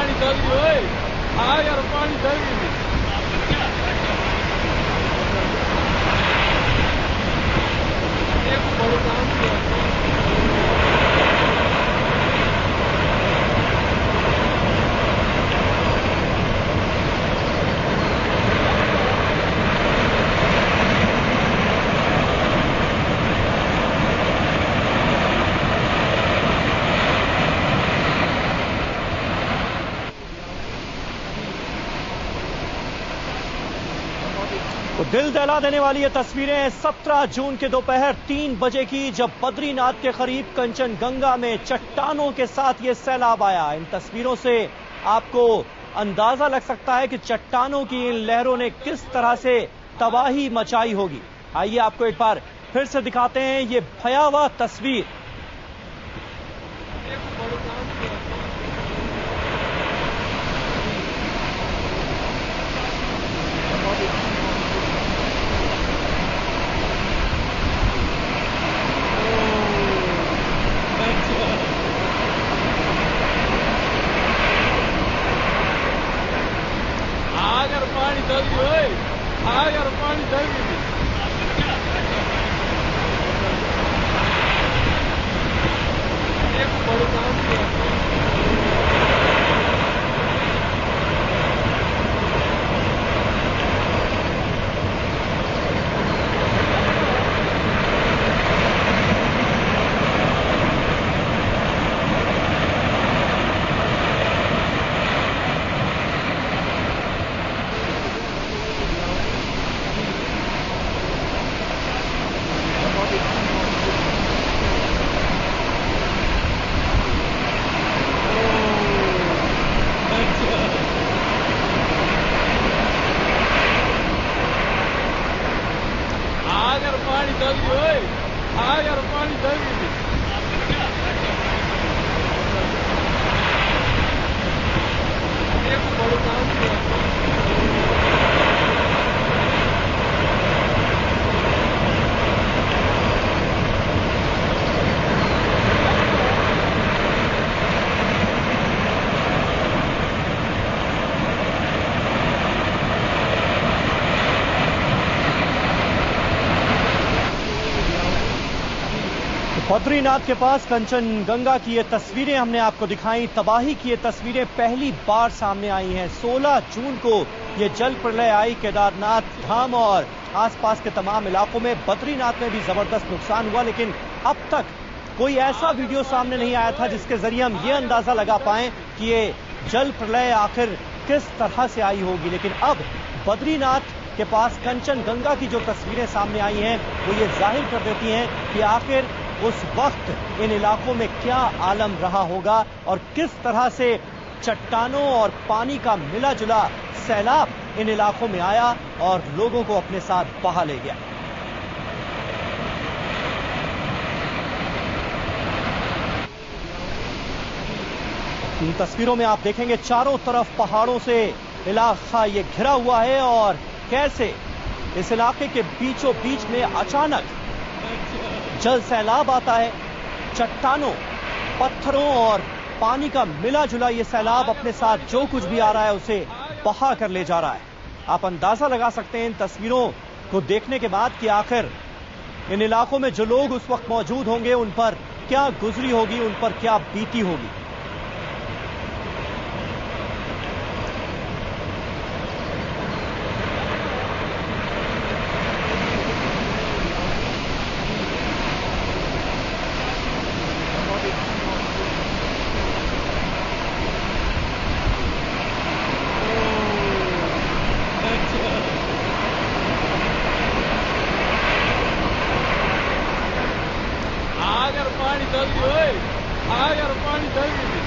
पानी जल्दी ओए आ यार पानी जल्दी एक बड़ो काम किया तो दिल दहला देने वाली ये तस्वीरें 17 जून के दोपहर 3 बजे की, जब बद्रीनाथ के करीब कंचनगंगा में चट्टानों के साथ ये सैलाब आया। इन तस्वीरों से आपको अंदाजा लग सकता है कि चट्टानों की इन लहरों ने किस तरह से तबाही मचाई होगी। आइए आपको एक बार फिर से दिखाते हैं ये भयावह तस्वीर। पानी जल्दी ओए आ यार पानी जल्दी एक बड़ो काम किया पानी जल्दी ओए आ यार पानी जल्दी एक बड़ो काम किया बद्रीनाथ के पास कंचनगंगा की ये तस्वीरें हमने आपको दिखाई। तबाही की ये तस्वीरें पहली बार सामने आई हैं। 16 जून को ये जल प्रलय आई केदारनाथ धाम और आसपास के तमाम इलाकों में। बद्रीनाथ में भी जबरदस्त नुकसान हुआ, लेकिन अब तक कोई ऐसा वीडियो सामने नहीं आया था जिसके जरिए हम ये अंदाजा लगा पाएं कि ये जल प्रलय आखिर किस तरह से आई होगी। लेकिन अब बद्रीनाथ के पास कंचनगंगा की जो तस्वीरें सामने आई हैं वो ये जाहिर कर देती हैं कि आखिर उस वक्त इन इलाकों में क्या आलम रहा होगा और किस तरह से चट्टानों और पानी का मिला जुला सैलाब इन इलाकों में आया और लोगों को अपने साथ बहा ले गया। इन तस्वीरों में आप देखेंगे चारों तरफ पहाड़ों से इलाका ये घिरा हुआ है और कैसे इस इलाके के बीचों बीच में अचानक जल सैलाब आता है। चट्टानों, पत्थरों और पानी का मिला जुला ये सैलाब अपने साथ जो कुछ भी आ रहा है उसे बहा कर ले जा रहा है। आप अंदाजा लगा सकते हैं इन तस्वीरों को देखने के बाद कि आखिर इन इलाकों में जो लोग उस वक्त मौजूद होंगे उन पर क्या गुजरी होगी, उन पर क्या बीती होगी। पानी जल्दी ओए आ यार पानी जल्दी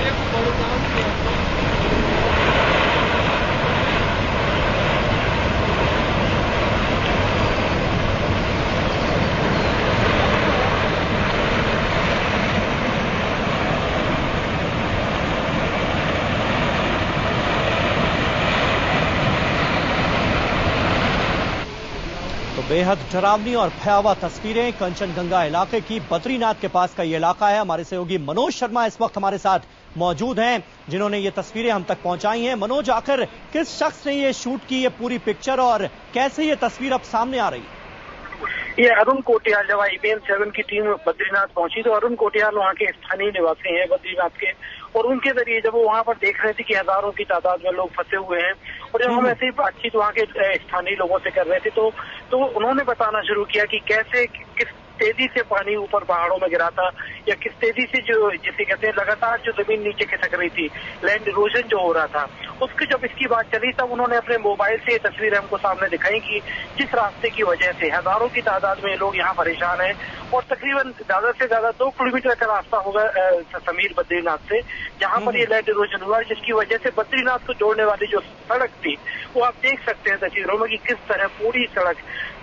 एक बड़ो काम किया तो बेहद डरावनी और भयावह तस्वीरें कंचनगंगा इलाके की। बद्रीनाथ के पास का ये इलाका है। हमारे सहयोगी मनोज शर्मा इस वक्त हमारे साथ मौजूद हैं, जिन्होंने ये तस्वीरें हम तक पहुंचाई हैं। मनोज, आखिर किस शख्स ने ये शूट की ये पूरी पिक्चर और कैसे ये तस्वीर अब सामने आ रही है? ये अरुण कोटियाल, जब IBN 7 की टीम बद्रीनाथ पहुंची तो अरुण कोटियाल वहाँ के स्थानीय निवासी हैं बद्रीनाथ के, और उनके जरिए जब वो वहाँ पर देख रहे थे कि हजारों की तादाद में लोग फंसे हुए हैं, और जब हम ऐसे ही बातचीत वहाँ के स्थानीय लोगों से कर रहे थे तो उन्होंने बताना शुरू किया कि कैसे किस तेजी से पानी ऊपर पहाड़ों में गिरा था, या किस तेजी से जो जिसे कहते हैं लगातार जो जमीन नीचे खिसक रही थी, लैंड इरोजन जो हो रहा था, उसकी जब इसकी बात चली तब उन्होंने अपने मोबाइल से ये तस्वीरें हमको सामने दिखाई कि जिस रास्ते की वजह से हजारों की तादाद में लोग यहाँ परेशान हैं, और तकरीबन ज्यादा से ज्यादा 2 किलोमीटर का रास्ता होगा समीर बद्रीनाथ से, जहाँ पर ये लैंड इरोजन हुआ, जिसकी वजह से बद्रीनाथ को जोड़ने वाली जो सड़क थी वो आप देख सकते हैं तस्वीरों में कि किस तरह पूरी सड़क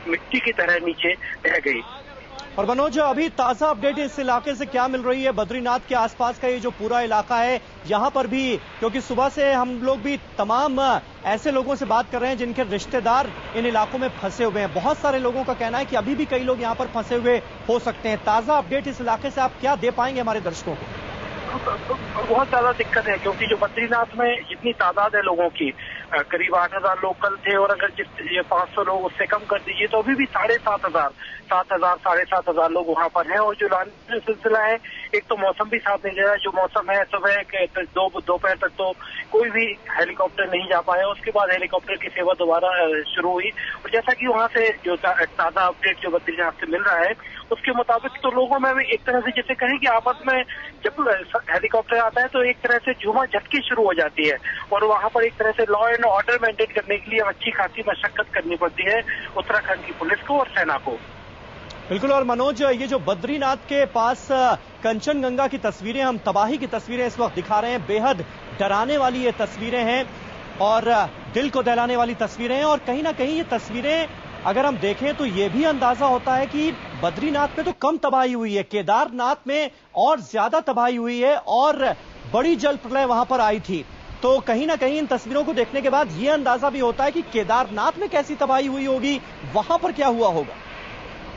मिट्टी की तरह नीचे बह गई। और मनोज, अभी ताजा अपडेट इस इलाके से क्या मिल रही है? बद्रीनाथ के आसपास का ये जो पूरा इलाका है, यहाँ पर भी, क्योंकि सुबह से हम लोग भी तमाम ऐसे लोगों से बात कर रहे हैं जिनके रिश्तेदार इन इलाकों में फंसे हुए हैं। बहुत सारे लोगों का कहना है कि अभी भी कई लोग यहाँ पर फंसे हुए हो सकते हैं। ताजा अपडेट इस इलाके से आप क्या दे पाएंगे हमारे दर्शकों को? बहुत ज्यादा दिक्कत है, क्योंकि जो बद्रीनाथ में जितनी तादाद है लोगों की, करीब 8,000 लोग कल थे, और अगर ये 500 लोग उससे कम कर दीजिए तो अभी भी 7,500 साढ़े 7,000 लोग वहाँ पर हैं। और जो लाने सिलसिला है, एक तो मौसम भी साथ नहीं दे रहा है। जो मौसम है, सुबह के दोपहर तक तो कोई भी हेलीकॉप्टर नहीं जा पाया, उसके बाद हेलीकॉप्टर की सेवा दोबारा शुरू हुई। और जैसा कि वहाँ से जो ताजा अपडेट जो बद्रीनाथ से मिल रहा है, उसके मुताबिक तो लोगों में भी एक तरह से जैसे कहें कि आपस में जब हेलीकॉप्टर आता है तो एक तरह से झूमा झटकी शुरू हो जाती है, और वहाँ पर एक तरह से लॉ एंड ऑर्डर मेंटेन करने के लिए अच्छी खासी मशक्कत करनी पड़ती है उत्तराखंड की पुलिस को और सेना को। बिल्कुल। और मनोज, ये जो बद्रीनाथ के पास कंचनगंगा की तस्वीरें, हम तबाही की तस्वीरें इस वक्त दिखा रहे हैं, बेहद डराने वाली ये तस्वीरें हैं और दिल को दहलाने वाली तस्वीरें हैं। और कहीं ना कहीं ये तस्वीरें अगर हम देखें तो ये भी अंदाजा होता है कि बद्रीनाथ में तो कम तबाही हुई है, केदारनाथ में और ज्यादा तबाही हुई है और बड़ी जल प्रलय वहां पर आई थी। तो कहीं ना कहीं इन तस्वीरों को देखने के बाद ये अंदाजा भी होता है कि केदारनाथ में कैसी तबाही हुई होगी, वहां पर क्या हुआ होगा।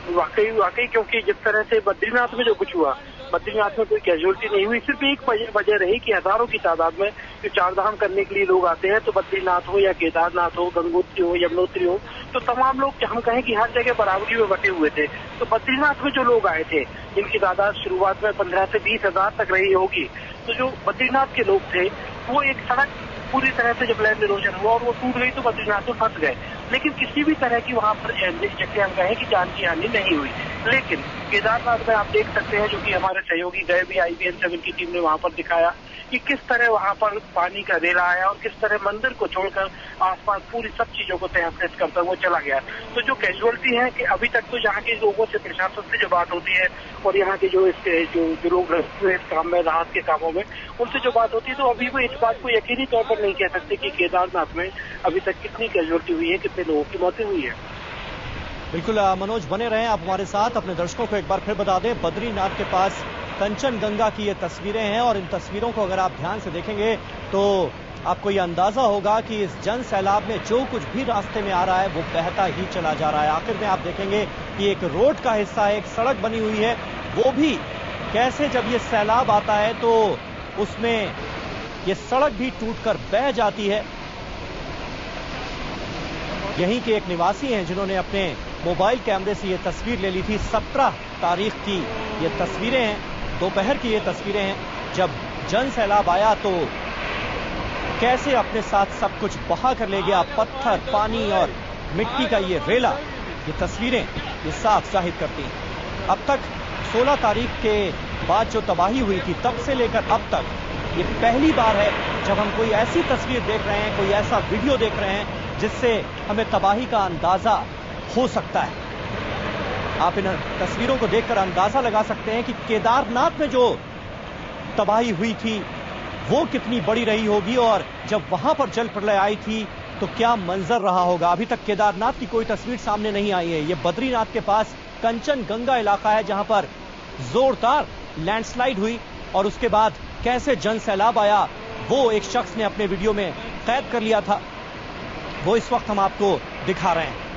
वाकई क्योंकि जिस तरह से बद्रीनाथ में जो कुछ हुआ, बद्रीनाथ में कोई कैजुअलिटी नहीं हुई। सिर्फ एक वजह रही कि हजारों की तादाद में जो चारधाम करने के लिए लोग आते हैं, तो बद्रीनाथ हो या केदारनाथ हो, गंगोत्री हो, यमुनोत्री हो, तो तमाम लोग हम कहें कि हर जगह बराबरी में बटे हुए थे। तो बद्रीनाथ में जो लोग आए थे, जिनकी तादाद शुरुआत में 15 से 20 हजार तक रही होगी, तो जो बद्रीनाथ के लोग थे वो एक सड़क पूरी तरह से जब लैंड इरोजन हुआ और वो टूट गई तो बद्रीनाथ में फंस गए, लेकिन किसी भी तरह की वहां पर जैसे हम कहें कि जान की हानि नहीं हुई। लेकिन केदारनाथ में आप देख सकते हैं, जो कि हमारे सहयोगी गए भी IBN 7 की टीम ने वहां पर दिखाया कि किस तरह वहां पर पानी का रेला आया और किस तरह मंदिर को छोड़कर आसपास पूरी सब चीजों को तहस करता वो चला गया। तो जो कैजुअलिटी है कि अभी तक तो यहाँ के लोगों से, प्रशासन से जो बात होती है और यहाँ के जो लोग इस काम में, राहत के कामों में, उनसे जो बात होती है, तो अभी वो इस बात को यकीनी तौर पर नहीं कह सकते कि केदारनाथ में अभी तक कितनी कैजुअलिटी हुई है, कितने लोगों की मौतें हुई है। बिल्कुल मनोज, बने रहें आप हमारे साथ। अपने दर्शकों को एक बार फिर बता दें, बद्रीनाथ के पास कंचनगंगा की ये तस्वीरें हैं और इन तस्वीरों को अगर आप ध्यान से देखेंगे तो आपको ये अंदाजा होगा कि इस जन सैलाब में जो कुछ भी रास्ते में आ रहा है वो बहता ही चला जा रहा है। आखिर में आप देखेंगे कि एक रोड का हिस्सा है, एक सड़क बनी हुई है, वो भी कैसे जब ये सैलाब आता है तो उसमें ये सड़क भी टूटकर बह जाती है। यहीं के एक निवासी हैं जिन्होंने अपने मोबाइल कैमरे से ये तस्वीर ले ली थी। 17 तारीख की ये तस्वीरें हैं, दोपहर की ये तस्वीरें हैं, जब जन सैलाब आया तो कैसे अपने साथ सब कुछ बहा कर ले गया, पत्थर, पानी और मिट्टी का ये रेला। ये तस्वीरें ये साफ जाहिर करती हैं। अब तक 16 तारीख के बाद जो तबाही हुई थी, तब से लेकर अब तक ये पहली बार है जब हम कोई ऐसी तस्वीर देख रहे हैं, कोई ऐसा वीडियो देख रहे हैं जिससे हमें तबाही का अंदाजा हो सकता है। आप इन तस्वीरों को देखकर अंदाजा लगा सकते हैं कि केदारनाथ में जो तबाही हुई थी वो कितनी बड़ी रही होगी, और जब वहां पर जल प्रलय आई थी तो क्या मंजर रहा होगा। अभी तक केदारनाथ की कोई तस्वीर सामने नहीं आई है। ये बद्रीनाथ के पास कंचनगंगा इलाका है जहां पर जोरदार लैंडस्लाइड हुई और उसके बाद कैसे जन सैलाब आया वो एक शख्स ने अपने वीडियो में कैद कर लिया था, वो इस वक्त हम आपको दिखा रहे हैं।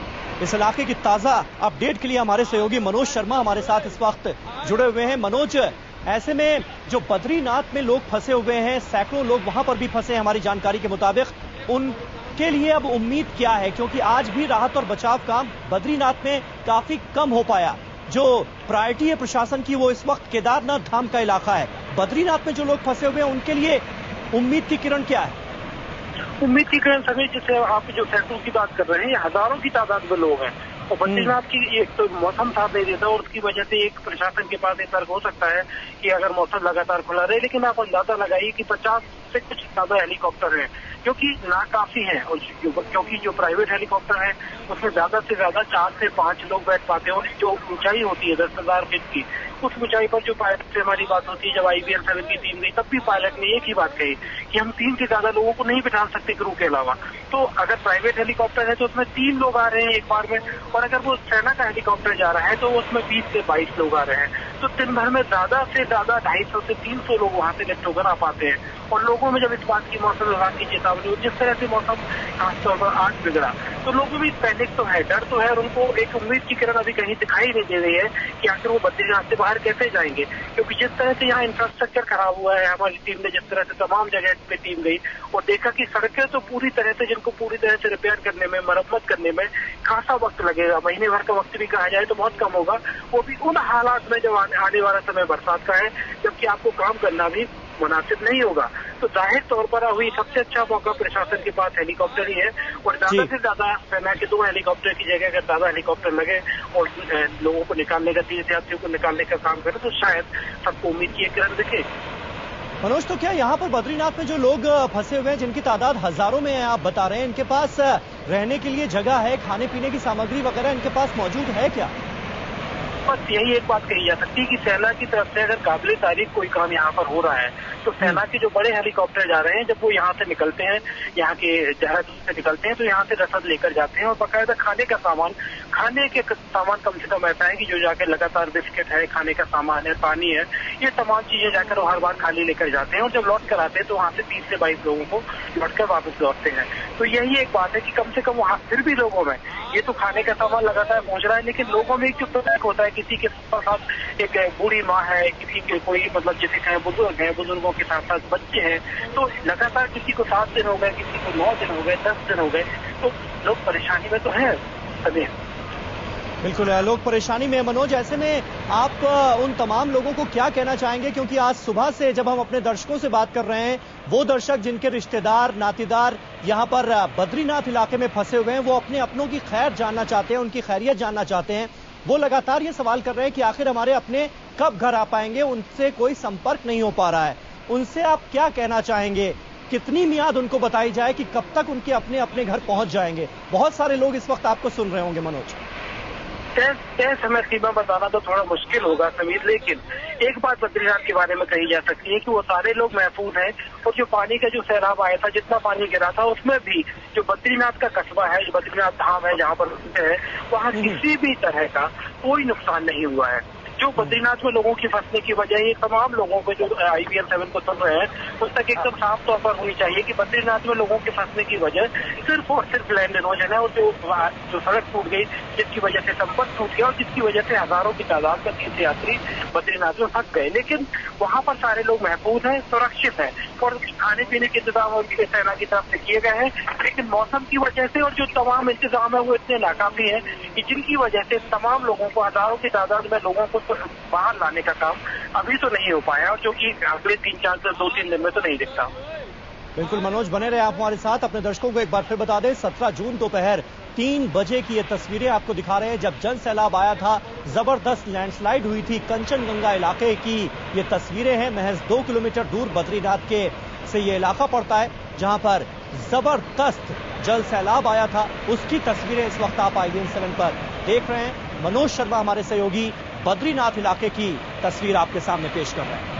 इस इलाके की ताजा अपडेट के लिए हमारे सहयोगी मनोज शर्मा हमारे साथ इस वक्त जुड़े हुए हैं। मनोज, ऐसे में जो बद्रीनाथ में लोग फंसे हुए हैं, सैकड़ों लोग वहां पर भी फंसे हैं हमारी जानकारी के मुताबिक, उनके लिए अब उम्मीद क्या है? क्योंकि आज भी राहत और बचाव काम बद्रीनाथ में काफी कम हो पाया। जो प्रायोरिटी है प्रशासन की वो इस वक्त केदारनाथ धाम का इलाका है। बद्रीनाथ में जो लोग फंसे हुए हैं उनके लिए उम्मीद की किरण क्या है? उम्मीद की किरण सभी, जिससे आप जो सैकड़ों की बात कर रहे हैं, हजारों की तादाद में लोग हैं। और बद्रीनाथ की एक तो मौसम साथ नहीं देता और उसकी वजह से एक प्रशासन के पास एक तर्क हो सकता है कि अगर मौसम लगातार खुला रहे, लेकिन आप अंदाजा लगाइए कि 50 से कुछ ज्यादा हेलीकॉप्टर हैं जो कि नाकाफी हैं। और क्योंकि जो प्राइवेट हेलीकॉप्टर है उसमें ज्यादा से ज्यादा 4 से 5 लोग बैठ पाते हैं और जो ऊंचाई होती है 10,000 फीट की, उस ऊंचाई पर जो पायलट से हमारी बात होती है, जब IBL 7 की टीम गई तब भी पायलट ने एक ही बात कही कि हम 3 से ज्यादा लोगों को नहीं बिठा सकते क्रू के अलावा। तो अगर प्राइवेट हेलीकॉप्टर है तो उसमें 3 लोग आ रहे हैं एक बार में, और अगर वो सेना का हेलीकॉप्टर जा रहा है तो उसमें 20 से 22 लोग आ रहे हैं। तो दिन भर में ज्यादा से ज्यादा 250 से 300 लोग वहां से लिफ्ट होकर आ पाते हैं। और लोगों में जब इस बात की मौसम विभाग की चेतावनी हुई, जिस तरह से मौसम खासतौर पर आज बिगड़ा, तो लोगों में पैनिक तो है, डर तो है, और उनको एक उम्मीद की किरण अभी कहीं दिखाई नहीं दे रही है कि आखिर वो बद्रीनाथ से बाहर कैसे जाएंगे। क्योंकि जिस तरह से यहाँ इंफ्रास्ट्रक्चर खराब हुआ है, हमारी टीम ने जिस तरह से तमाम जगह पे टीम गई और देखा कि सड़कें तो पूरी तरह से, जिनको पूरी तरह से रिपेयर करने में, मरम्मत करने में खासा वक्त लगेगा, महीने भर का वक्त भी कहा जाए तो बहुत कम होगा, वो भी उन हालात में जब आने वाला समय बरसात का है, जबकि आपको काम करना भी मुनासिब नहीं होगा। तो जाहिर तौर पर हुई सबसे अच्छा मौका प्रशासन के पास हेलीकॉप्टर ही है, और ज्यादा से ज्यादा सेना के 2 हेलीकॉप्टर की जगह अगर ज्यादा हेलीकॉप्टर लगे और लोगों को निकालने का, तीर्थयात्रियों को निकालने का काम करे, तो शायद सबको उम्मीद की किरण दिखे। मनोज, तो क्या यहाँ पर बद्रीनाथ में जो लोग फंसे हुए हैं, जिनकी तादाद हजारों में है, आप बता रहे हैं, इनके पास रहने के लिए जगह है, खाने पीने की सामग्री वगैरह इनके पास मौजूद है क्या? बस यही एक बात कही जा सकती है कि सेना की तरफ से अगर काबिल तारीफ कोई काम यहाँ पर हो रहा है तो सेना के जो बड़े हेलीकॉप्टर जा रहे हैं, जब वो यहाँ से निकलते हैं, यहाँ के देहरादून से निकलते हैं, तो यहाँ से रसद लेकर जाते हैं और बाकायदा खाने के सामान कम से कम ऐसा है कि जो जाकर लगातार बिस्किट है, खाने का सामान है, पानी है, ये तमाम चीजें जाकर वो हर बार खाली लेकर जाते हैं। और जब लौट कर आते हैं तो वहाँ से 30 से 22 लोगों को लौट कर वापस लौटते हैं। तो यही एक बात है कि कम से कम वहाँ फिर भी लोगों में ये तो खाने का सामान लगातार पहुंच रहा है, लेकिन लोगों में एक जो पैनिक होता है, किसी के साथ एक बूढ़ी माँ है, किसी के कोई मतलब जिसे कहें बुजुर्ग है, बुजुर्गों के साथ साथ बच्चे हैं, तो लगातार किसी को 7 दिन हो गए, किसी को 9 दिन हो गए, 10 दिन हो गए, तो लोग परेशानी में तो हैं सभी। बिल्कुल, लोग परेशानी में। मनोज, ऐसे में आप उन तमाम लोगों को क्या कहना चाहेंगे? क्योंकि आज सुबह से जब हम अपने दर्शकों से बात कर रहे हैं, वो दर्शक जिनके रिश्तेदार, नातेदार यहाँ पर बद्रीनाथ इलाके में फंसे हुए हैं, वो अपने अपनों की खैर जानना चाहते हैं, उनकी खैरियत जानना चाहते हैं। वो लगातार ये सवाल कर रहे हैं कि आखिर हमारे अपने कब घर आ पाएंगे, उनसे कोई संपर्क नहीं हो पा रहा है। उनसे आप क्या कहना चाहेंगे? कितनी मियाद उनको बताई जाए कि कब तक उनके अपने अपने घर पहुंच जाएंगे? बहुत सारे लोग इस वक्त आपको सुन रहे होंगे मनोज। तय समय सीमा बताना तो थोड़ा मुश्किल होगा समीर, लेकिन एक बात बद्रीनाथ के बारे में कही जा सकती है कि वो सारे लोग महफूज हैं। और जो पानी का जो सैलाब आया था, जितना पानी गिरा था, उसमें भी जो बद्रीनाथ का कस्बा है, जो बद्रीनाथ धाम है जहाँ पर है, वहाँ किसी भी तरह का कोई नुकसान नहीं हुआ है। जो बद्रीनाथ में लोगों की फंसने की वजह, ये तमाम लोगों को जो IBL 7 को सुन रहे हैं उस तक एकदम साफ तौर पर होनी चाहिए कि बद्रीनाथ में लोगों के फंसने की वजह सिर्फ और सिर्फ लैंड इरोजन है, और जो सड़क टूट गई, जिसकी वजह से संपर्क टूट गया और जिसकी वजह से हजारों की तादाद में तीर्थयात्री बद्रीनाथ में फंस गए। लेकिन वहाँ पर सारे लोग महफूज हैं, सुरक्षित हैं, और खाने पीने के इंतजाम उनके सेना की तरफ से किए गए हैं। लेकिन मौसम की वजह से और जो तमाम इंतजाम है वो इतने नाकाफी है कि जिनकी वजह से तमाम लोगों को, हजारों की तादाद में लोगों को बाहर लाने का काम अभी तो नहीं हो पाया, और जो कि अगले 3-4 से 2-3 दिन में तो नहीं दिखता। बिल्कुल मनोज, बने रहे आप हमारे साथ। अपने दर्शकों को एक बार फिर बता दें, 17 जून दोपहर 3 बजे की ये तस्वीरें आपको दिखा रहे हैं, जब जल सैलाब आया था, जबरदस्त लैंडस्लाइड हुई थी कंचनगंगा इलाके की ये तस्वीरें हैं। महज 2 किलोमीटर दूर बद्रीनाथ के से ये इलाका पड़ता है जहां पर जबरदस्त जल सैलाब आया था, उसकी तस्वीरें इस वक्त आप IBL 7 पर देख रहे हैं। मनोज शर्मा हमारे सहयोगी बद्रीनाथ इलाके की तस्वीर आपके सामने पेश कर रहे हैं।